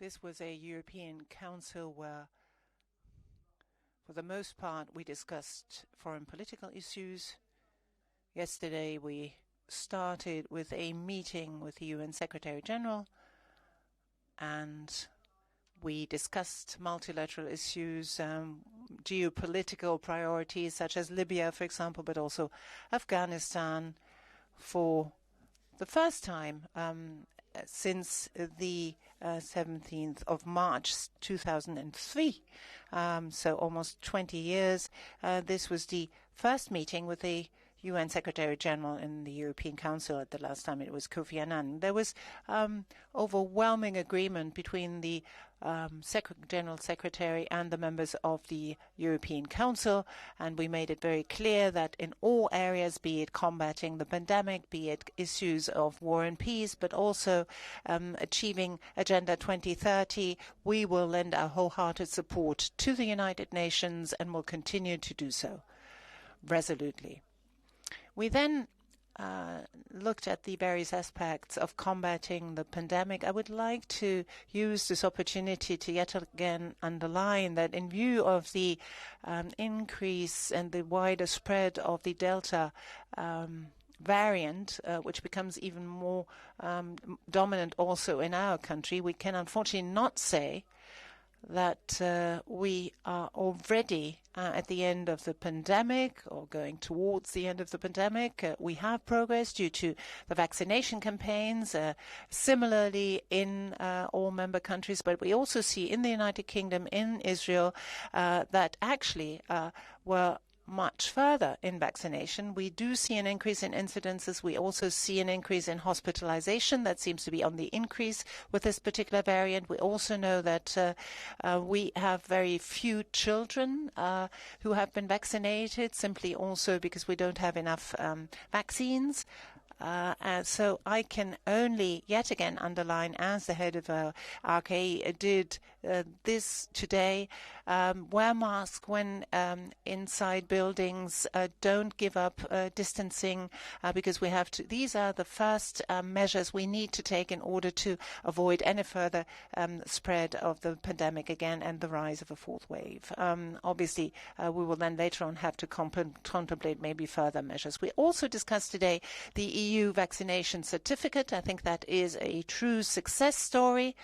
This was a European Council where, for the most part, we discussed foreign political issues. Yesterday, we started with a meeting with the UN Secretary General, and we discussed multilateral issues, geopolitical priorities such as Libya, for example, but also Afghanistan for the first time since the 17th of March 2003, so almost 20 years. This was the first meeting with the UN Secretary General in the European Council. At the last time it was Kofi Annan. There was overwhelming agreement between the General Secretary and the members of the European Council, and we made it very clear that in all areas, be it combating the pandemic, be it issues of war and peace, but also achieving Agenda 2030, we will lend our wholehearted support to the United Nations and will continue to do so resolutely. We then looked at the various aspects of combating the pandemic. I would like to use this opportunity to yet again underline that in view of the increase and the wider spread of the Delta variant, which becomes even more dominant also in our country, we can unfortunately not say that we are already at the end of the pandemic or going towards the end of the pandemic. We have progress due to the vaccination campaigns, similarly in all member countries, but we also see in the United Kingdom, in Israel, that actually we're much further in vaccination. We do see an increase in incidences. We also see an increase in hospitalization that seems to be on the increase with this particular variant. We also know that we have very few children who have been vaccinated, simply also because we don't have enough vaccines. So I can only yet again underline, as the head of RKE did this today, wear masks when inside buildings, don't give up distancing, because we have to. These are the first measures we need to take in order to avoid any further spread of the pandemic again and the rise of a fourth wave. Obviously, we will then later on have to contemplate maybe further measures. We also discussed today the EU vaccination certificate. I think that is a true success story.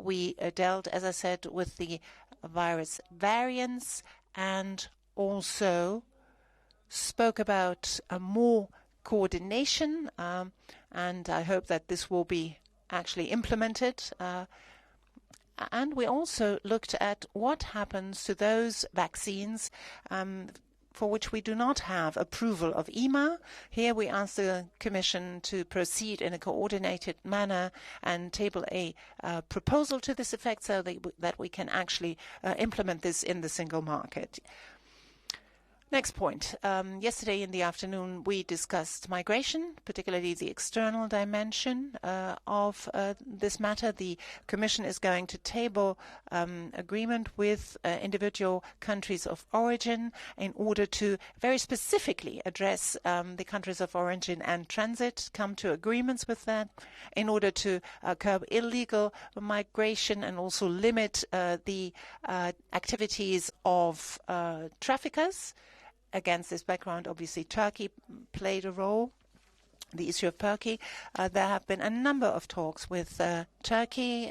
We dealt, as I said, with the virus variants and also spoke about more coordination, and I hope that this will be actually implemented. And we also looked at what happens to those vaccines for which we do not have approval of EMA. Here we asked the Commission to proceed in a coordinated manner and table a proposal to this effect so that we can actually implement this in the single market. Next point. Yesterday in the afternoon, we discussed migration, particularly the external dimension of this matter. The Commission is going to table agreement with individual countries of origin in order to very specifically address the countries of origin and transit, come to agreements with that in order to curb illegal migration and also limit the activities of traffickers. Against this background, obviously, Turkey played a role. The issue of Turkey, there have been a number of talks with Turkey.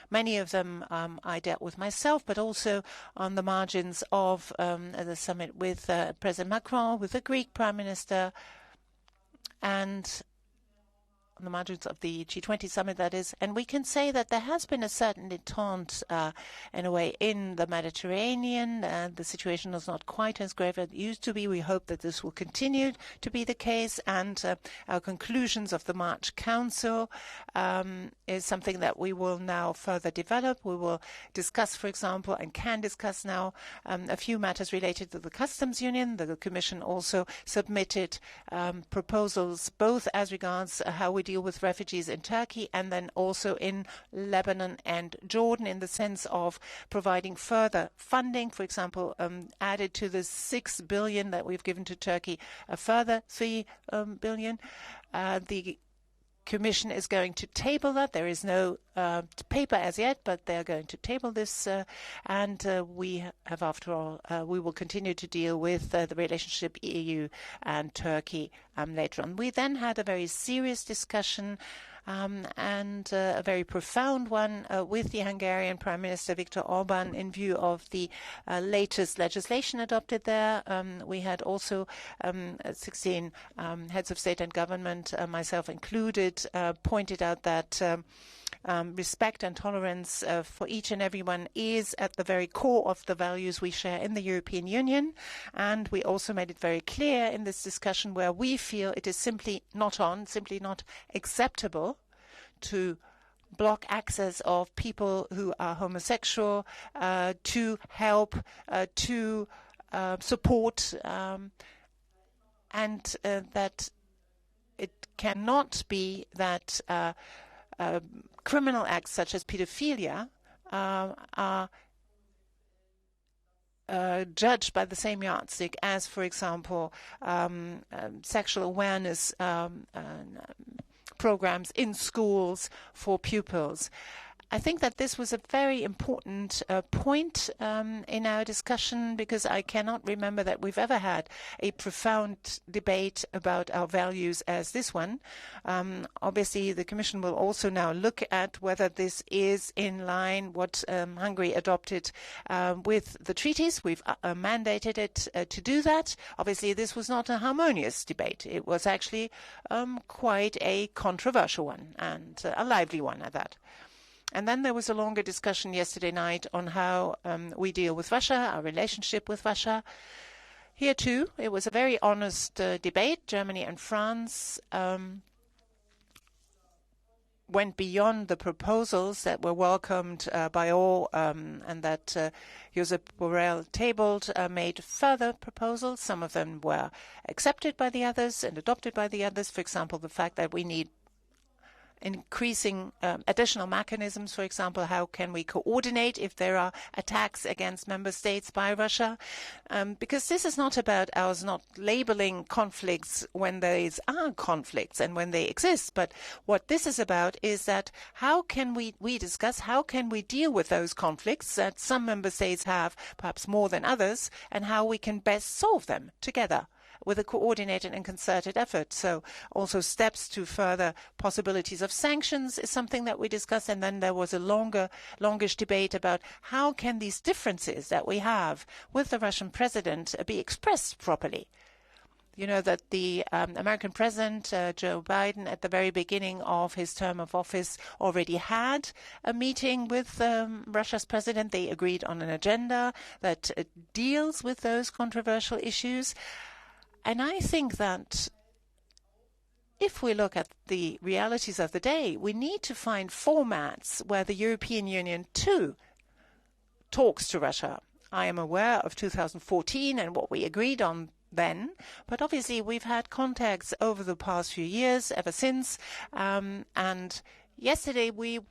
Many of them I dealt with myself, but also on the margins of the summit with President Macron, with the Greek Prime Minister, and on the margins of the G20 summit, that is. And we can say that there has been a certain détente, in a way, in the Mediterranean. The situation is not quite as grave as it used to be. We hope that this will continue to be the case. And our conclusions of the March Council is something that we will now further develop. We will discuss, for example, and can discuss now a few matters related to the customs union. The Commission also submitted proposals both as regards how we deal with refugees in Turkey and then also in Lebanon and Jordan, in the sense of providing further funding, for example, added to the 6 billion that we've given to Turkey, a further 3 billion. The Commission is going to table that. There is no paper as yet, but they are going to table this. And we have, after all, we will continue to deal with the relationship EU and Turkey later on. We then had a very serious discussion and a very profound one with the Hungarian Prime Minister Viktor Orban in view of the latest legislation adopted there. We had also 16 heads of state and government, myself included, pointed out that respect and tolerance for each and everyone is at the very core of the values we share in the European Union. And we also made it very clear in this discussion where we feel it is simply not acceptable to block access of people who are homosexual to help, to support, and that it cannot be that criminal acts such as pedophilia are judged by the same yardstick as, for example, sexual awareness programs in schools for pupils. I think that this was a very important point in our discussion, because I cannot remember that we've ever had a profound debate about our values as this one. Obviously, the Commission will also now look at whether this is in line what Hungary adopted with the treaties. We've mandated it to do that. Obviously, this was not a harmonious debate. It was actually quite a controversial one, and a lively one at that. And then there was a longer discussion yesterday night on how we deal with Russia, our relationship with Russia. Here, too, it was a very honest debate. Germany and France went beyond the proposals that were welcomed by all and that Josep Borrell tabled, made further proposals. Some of them were accepted by the others and adopted by the others. For example, the fact that we need increasing additional mechanisms. For example, how can we coordinate if there are attacks against member states by Russia? Because this is not about us not labeling conflicts when there are conflicts and when they exist. But what this is about is that how can we discuss, how can we deal with those conflicts that some member states have, perhaps more than others, and how we can best solve them together with a coordinated and concerted effort. So also steps to further possibilities of sanctions is something that we discussed. And then there was a longish debate about how can these differences that we have with the Russian president be expressed properly. You know that the American president, Joe Biden, at the very beginning of his term of office already had a meeting with Russia's president. They agreed on an agenda that deals with those controversial issues. And I think that if we look at the realities of the day, we need to find formats where the European Union, too, talks to Russia. I am aware of 2014 and what we agreed on then, but obviously we've had contacts over the past few years, ever since, and yesterday we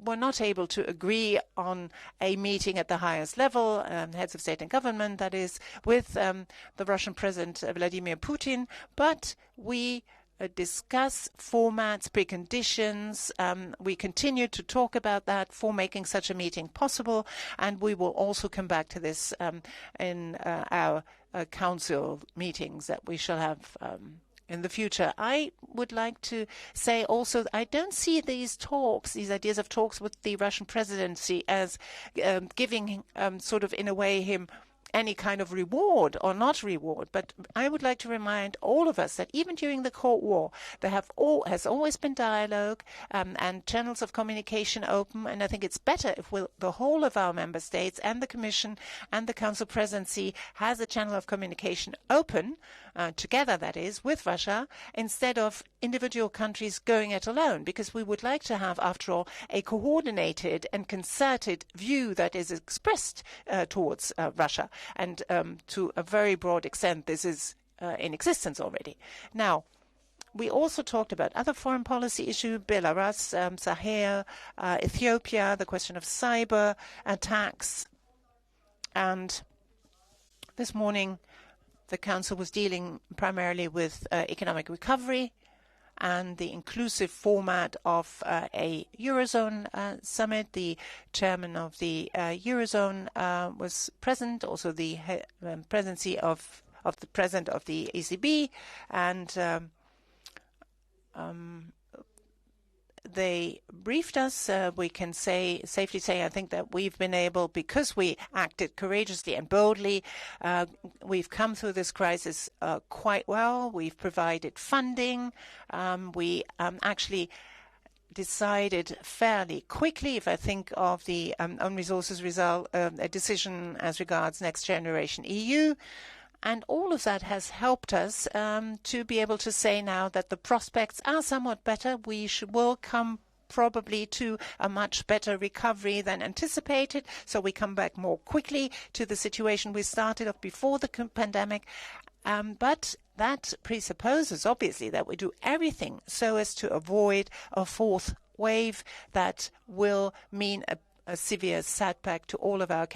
were not able to agree on a meeting at the highest level, heads of state and government, that is, with the Russian President Vladimir Putin, but we discuss formats, preconditions. We continue to talk about that for making such a meeting possible, and we will also come back to this in our council meetings that we shall have in the future. I would like to say also I don't see these talks, these ideas of talks with the Russian presidency as giving sort of in a way him any kind of reward or not reward. But I would like to remind all of us that even during the Cold War, there has always been dialogue and channels of communication open. And I think it's better if the whole of our member states and the Commission and the Council presidency has a channel of communication open, together, that is, with Russia, instead of individual countries going it alone. Because we would like to have, after all, a coordinated and concerted view that is expressed towards Russia. And to a very broad extent, this is in existence already. Now, we also talked about other foreign policy issues, Belarus, Sahel, Ethiopia, the question of cyber attacks. And this morning, the Council was dealing primarily with economic recovery and the inclusive format of a Eurozone summit. The chairman of the Eurozone was present, also the presidency of the president of the ECB, and they briefed us. We can safely say, I think, that we've been able, because we acted courageously and boldly, we've come through this crisis quite well. We've provided funding. We actually decided fairly quickly, if I think of the own resources result, a decision as regards Next Generation EU. And all of that has helped us to be able to say now that the prospects are somewhat better. We will come probably to a much better recovery than anticipated. So we come back more quickly to the situation we started off before the pandemic. But that presupposes, obviously, that we do everything so as to avoid a fourth wave that will mean a severe setback to all of our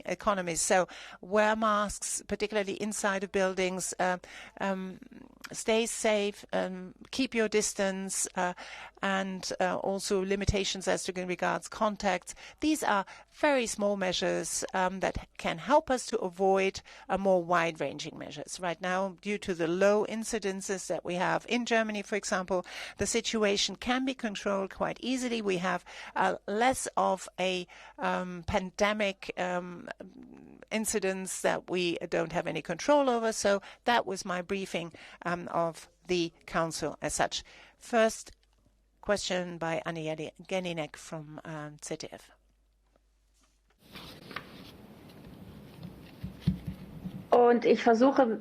economies. So wear masks, particularly inside of buildings, stay safe, keep your distance, and also limitations as to regards contacts. These are very small measures that can help us to avoid more wide-ranging measures. Right now, due to the low incidences that we have in Germany, for example, the situation can be controlled quite easily. We have less of a pandemic incidents that we don't have any control over. So that was my briefing of the Council as such. First question by Anne Geninek from ZDF. Und ich versuche.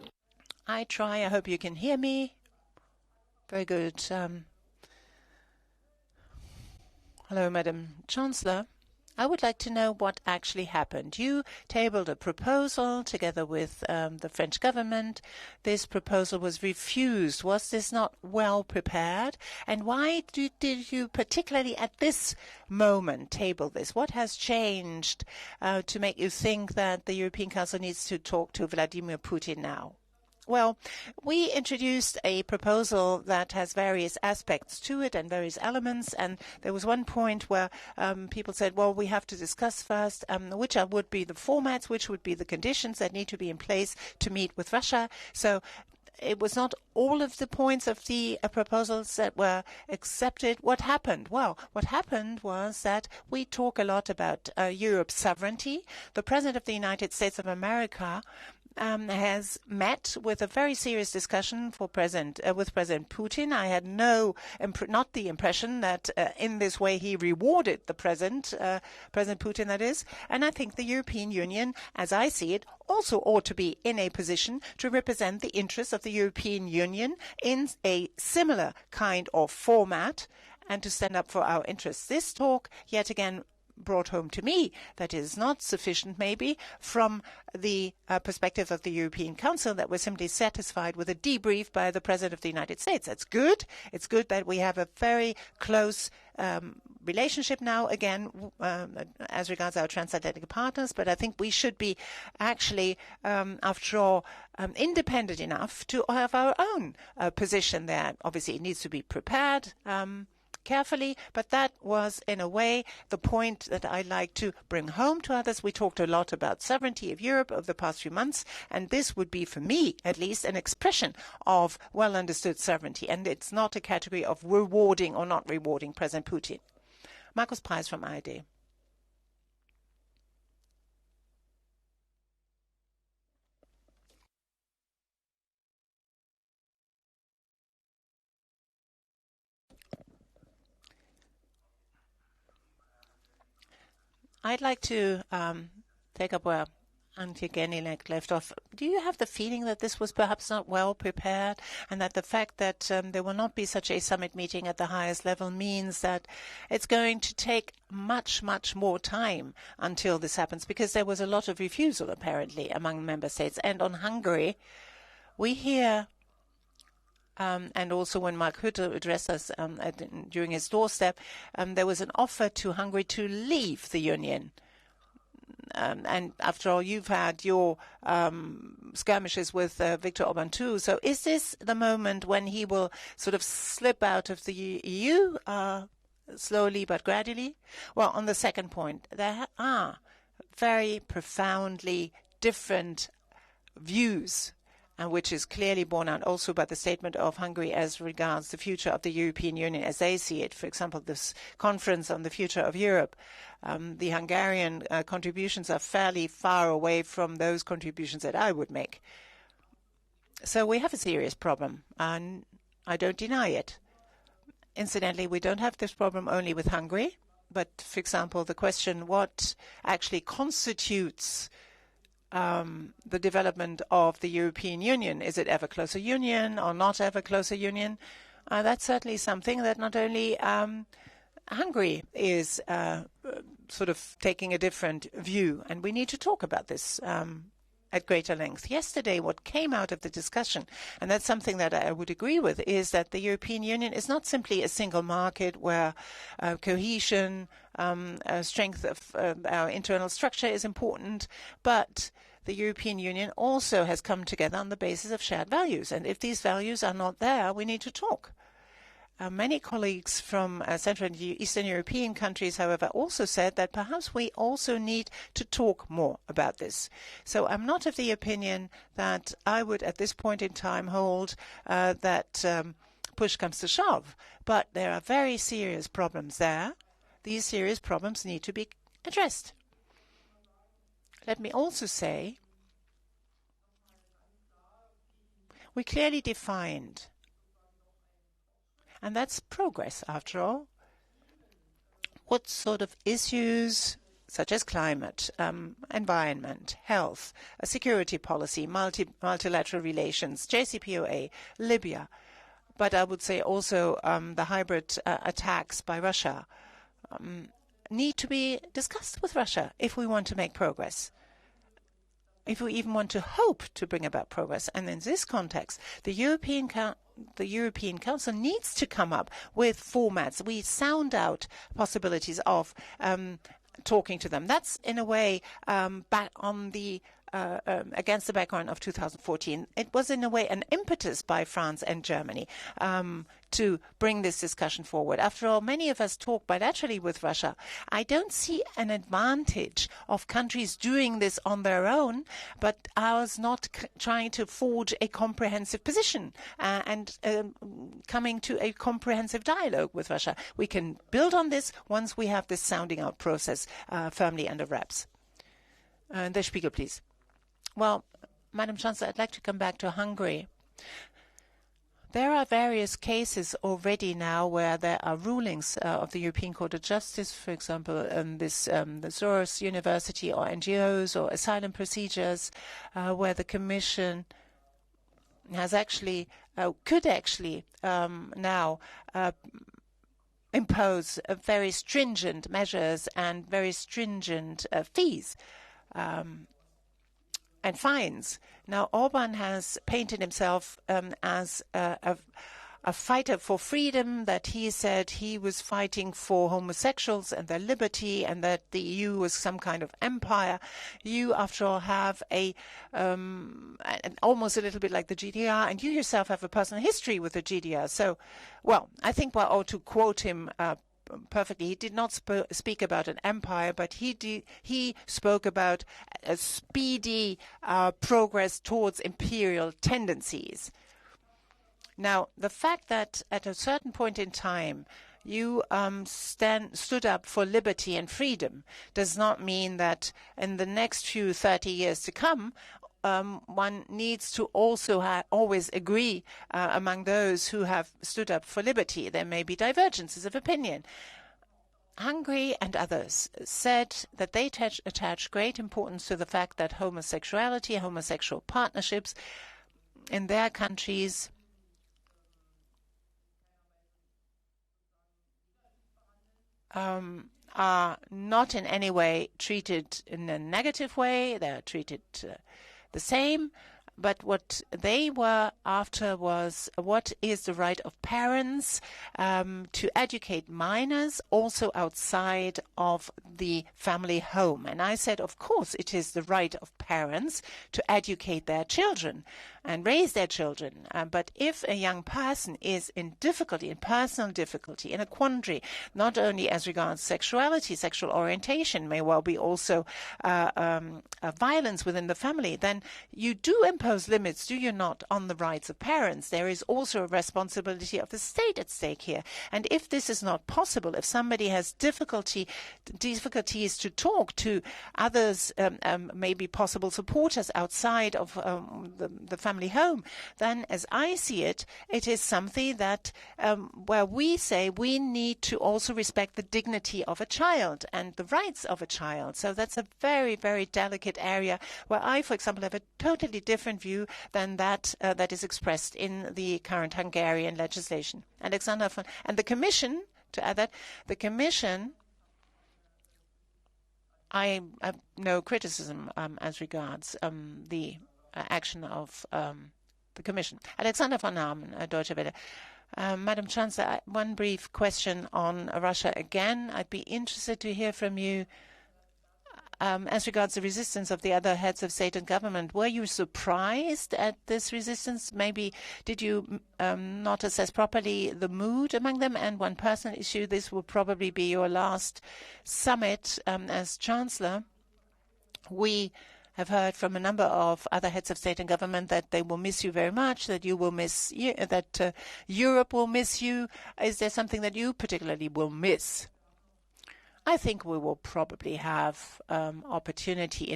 I try. I hope you can hear me. Very good. Hello, Madam Chancellor. I would like to know what actually happened. You tabled a proposal together with the French government. This proposal was refused. Was this not well prepared? And why did you particularly at this moment table this? What has changed to make you think that the European Council needs to talk to Vladimir Putin now? Well, we introduced a proposal that has various aspects to it and various elements. And there was one point where people said, well, we have to discuss first which would be the formats, which would be the conditions that need to be in place to meet with Russia. So it was not all of the points of the proposals that were accepted. What happened? Well, what happened was that we talk a lot about Europe's sovereignty. The President of the United States of America has met with a very serious discussion with President Putin. I had not the impression that in this way he rewarded the President Putin, that is. And I think the European Union, as I see it, also ought to be in a position to represent the interests of the European Union in a similar kind of format and to stand up for our interests. This talk, yet again, brought home to me that is not sufficient maybe from the perspective of the European Council, that we're simply satisfied with a debrief by the President of the United States. That's good. It's good that we have a very close relationship now, again, as regards our transatlantic partners. But I think we should be actually, after all, independent enough to have our own position there. Obviously, it needs to be prepared carefully, but that was in a way the point that I like to bring home to others. We talked a lot about sovereignty of Europe over the past few months, and this would be, for me at least, an expression of well understood sovereignty, and it's not a category of rewarding or not rewarding President Putin. Markus Preis from ARD. I'd like to take up where Antje Geninek left off. Do you have the feeling that this was perhaps not well prepared, and that the fact that there will not be such a summit meeting at the highest level means that it's going to take much, much more time until this happens? Because there was a lot of refusal, apparently, among member states. And on Hungary, we hear and also when Mark Rutte addressed us during his doorstep, there was an offer to Hungary to leave the Union. and after all, you've had your skirmishes with Viktor Orban too. So is this the moment when he will sort of slip out of the EU slowly but gradually? Well, on the second point, there are very profoundly different views, and which is clearly borne out also by the statement of Hungary as regards the future of the European Union as they see it. For example, this conference on the future of Europe, the Hungarian contributions are fairly far away from those contributions that I would make. So we have a serious problem, and I don't deny it. Incidentally, we don't have this problem only with Hungary, but, for example, the question what actually constitutes the development of the European Union. Is it ever closer union or not ever closer union? That's certainly something that not only Hungary is sort of taking a different view, and we need to talk about this at greater length. Yesterday, what came out of the discussion, and that's something that I would agree with, is that the European Union is not simply a single market where cohesion, strength of our internal structure is important, but the European Union also has come together on the basis of shared values. And if these values are not there, we need to talk. Many colleagues from Central and Eastern European countries, however, also said that perhaps we also need to talk more about this. So I'm not of the opinion that I would at this point in time hold that push comes to shove. But there are very serious problems there. These serious problems need to be addressed. Let me also say we clearly defined, and that's progress after all, what sort of issues such as climate, environment, health, a security policy, multilateral relations, JCPOA, Libya, but I would say also the hybrid attacks by Russia need to be discussed with Russia if we want to make progress, if we even want to hope to bring about progress. And in this context, the European Council needs to come up with formats. We sound out possibilities of talking to them. That's in a way back on the against the background of 2014. It was in a way an impetus by France and Germany to bring this discussion forward. After all, many of us talk bilaterally with Russia. I don't see an advantage of countries doing this on their own, but ours not trying to forge a comprehensive position and coming to a comprehensive dialogue with Russia. We can build on this once we have this sounding out process firmly under wraps. Der Spiegel, please. Well, Madam Chancellor, I'd like to come back to Hungary. There are various cases already now where there are rulings of the European Court of Justice, for example, the Soros University or NGOs or asylum procedures, where the Commission has actually, could actually now impose very stringent measures and very stringent fees and fines. Now, Orban has painted himself as a fighter for freedom, that he said he was fighting for homosexuals and their liberty, and that the EU was some kind of empire. You, after all, have almost a little bit like the GDR, and you yourself have a personal history with the GDR. So, well, I think we ought to quote him perfectly. He did not speak about an empire, but he spoke about a speedy progress towards imperial tendencies. Now, the fact that at a certain point in time you stood up for liberty and freedom does not mean that in the next few 30 years to come one needs to also always agree among those who have stood up for liberty. There may be divergences of opinion. Hungary and others said that they attach great importance to the fact that homosexuality, homosexual partnerships in their countries are not in any way treated in a negative way. They are treated the same, But what they were after was what is the right of parents to educate minors also outside of the family home. And I said, of course, it is the right of parents to educate their children and raise their children. But if a young person is in difficulty, in personal difficulty, in a quandary, not only as regards sexuality, sexual orientation, may well be also violence within the family, then you do impose limits, do you not, on the rights of parents? There is also a responsibility of the state at stake here. And if this is not possible, if somebody has difficulties to talk to others, maybe possible supporters outside of the family home, then as I see it, it is something that where we say we need to also respect the dignity of a child and the rights of a child. So that's a very, very delicate area where I, for example, have a totally different view than that that is expressed in the current Hungarian legislation. And the Commission, to add that, the Commission, I have no criticism as regards the action of the Commission. Alexander von Hamen, Deutsche Welle. Madam Chancellor, one brief question on Russia again. I'd be interested to hear from you as regards the resistance of the other heads of state and government. Were you surprised at this resistance? Maybe did you not assess properly the mood among them? And one personal issue, this will probably be your last summit as Chancellor. We have heard from a number of other heads of state and government that they will miss you very much, that you will miss that Europe will miss you. Is there something that you particularly will miss? I think we will probably have opportunities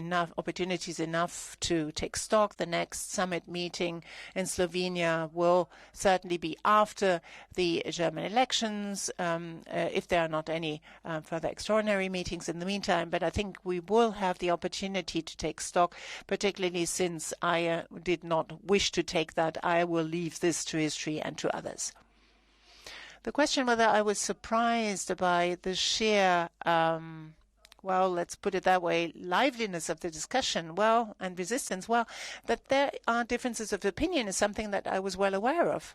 enough to take stock. The next summit meeting in Slovenia will certainly be after the German elections, if there are not any further extraordinary meetings in the meantime. But I think we will have the opportunity to take stock, particularly since I did not wish to take that. I will leave this to history and to others. The question whether I was surprised by the sheer, well, let's put it that way, liveliness of the discussion, well, and resistance, well, that there are differences of opinion is something that I was well aware of.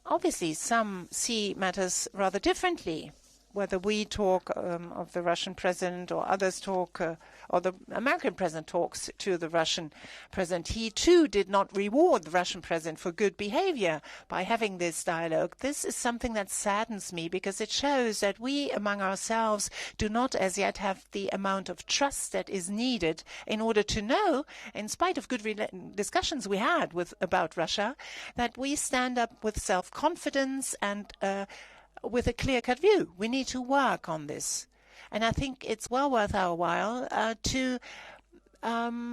Obviously, some see matters rather differently. Whether we talk of the Russian president or others talk, or the American president talks to the Russian president, he too did not reward the Russian president for good behavior by having this dialogue. This is something that saddens me because it shows that we among ourselves do not as yet have the amount of trust that is needed in order to know, in spite of good discussions we had about Russia, that we stand up with self-confidence and with a clear-cut view. We need to work on this. And I think it's well worth our while to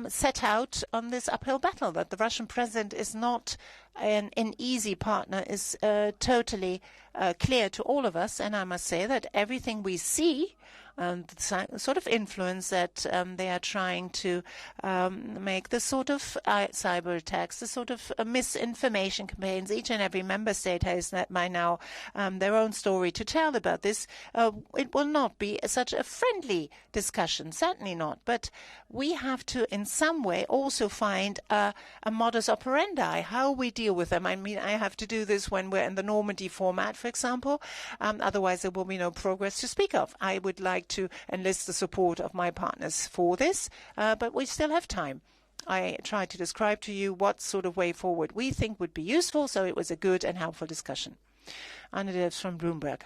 set out on this uphill battle, that the Russian president is not an easy partner is totally clear to all of us. And I must say that everything we see, the sort of influence that they are trying to make, the sort of cyber attacks, the sort of misinformation campaigns. Each and every member state has by now their own story to tell about this. It will not be such a friendly discussion, certainly not. But we have to, in some way, also find a modus operandi, how we deal with them. I mean, I have to do this when we're in the Normandy format, for example. Otherwise, there will be no progress to speak of. I would like to enlist the support of my partners for this, but we still have time. I tried to describe to you what sort of way forward we think would be useful, so it was a good and helpful discussion. Anna Devs from Bloomberg.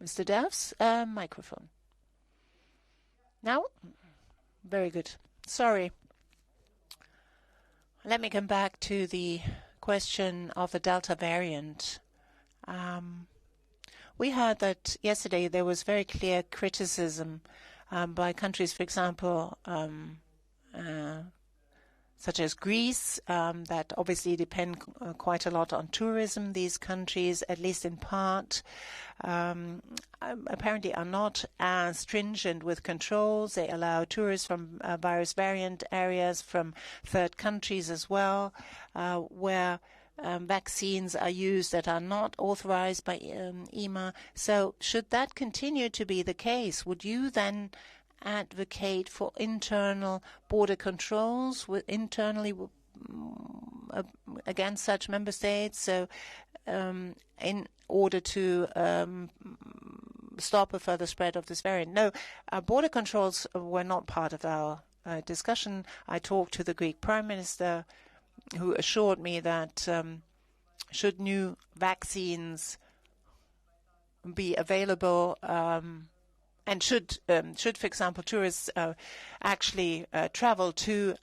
Mr. Devs, microphone. Now? Very good. Sorry. Let me come back to the question of the Delta variant. We heard that yesterday there was very clear criticism by countries, for example, such as Greece, that obviously depend quite a lot on tourism. These countries, at least in part, apparently are not as stringent with controls. They allow tourists from virus variant areas, from third countries as well, where vaccines are used that are not authorized by EMA. So should that continue to be the case, would you then advocate for internal border controls internally against such member states? So in order to stop a further spread of this variant. No, border controls were not part of our discussion. I talked to the Greek Prime Minister, who assured me that should new vaccines be available and should, for example, tourists actually travel to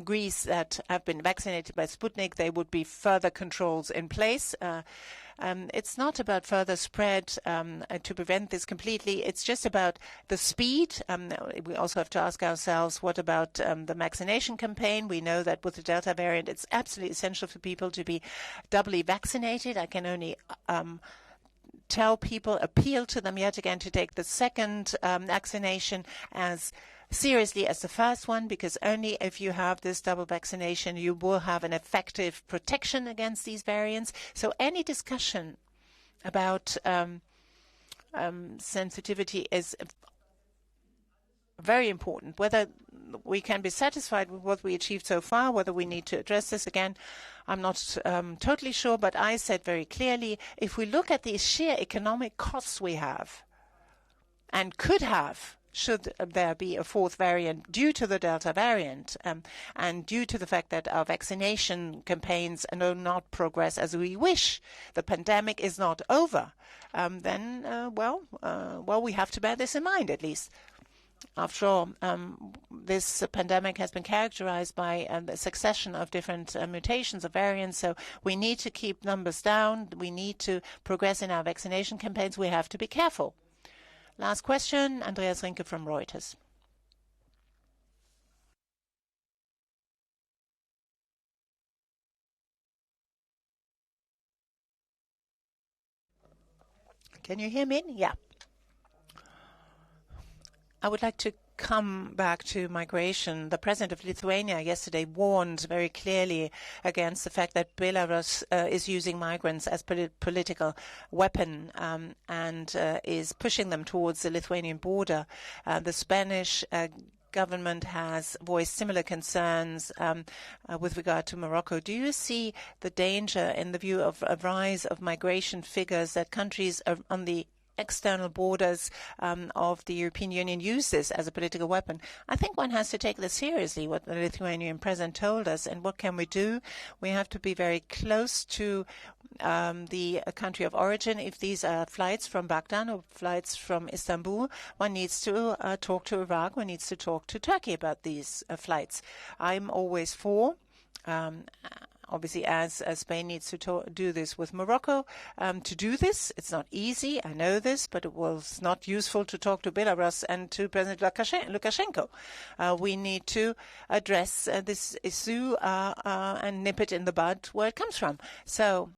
Greece that have been vaccinated by Sputnik, there would be further controls in place. It's not about further spread to prevent this completely. It's just about the speed. We also have to ask ourselves, what about the vaccination campaign? We know that with the Delta variant, it's absolutely essential for people to be doubly vaccinated. I can only tell people, appeal to them yet again to take the second vaccination as seriously as the first one, because only if you have this double vaccination you will have an effective protection against these variants. So any discussion about sensitivity is very important. Whether we can be satisfied with what we achieved so far, whether we need to address this again, I'm not totally sure, but I said very clearly, if we look at the sheer economic costs we have and could have, should there be a fourth variant due to the Delta variant and due to the fact that our vaccination campaigns do not progress as we wish, the pandemic is not over, then, we have to bear this in mind at least. After all, this pandemic has been characterized by a succession of different mutations of variants, so we need to keep numbers down. We need to progress in our vaccination campaigns. We have to be careful. Last question, Andreas Rinke from Reuters. Can you hear me? Yeah. I would like to come back to migration. The president of Lithuania yesterday warned very clearly against the fact that Belarus is using migrants as political weapon and is pushing them towards the Lithuanian border. The Spanish government has voiced similar concerns with regard to Morocco. Do you see the danger in the view of a rise of migration figures that countries are on the external borders of the European Union use this as a political weapon? I think one has to take this seriously, what the Lithuanian president told us. And what can we do? We have to be very close to the country of origin. If these are flights from Baghdad or flights from Istanbul, one needs to talk to Iraq. One needs to talk to Turkey about these flights. I'm always for obviously, as Spain needs to do this with Morocco, to do this. It's not easy, I know this, but it was not useful to talk to Belarus and to President Lukashenko. We need to address this issue and nip it in the bud where it comes from. So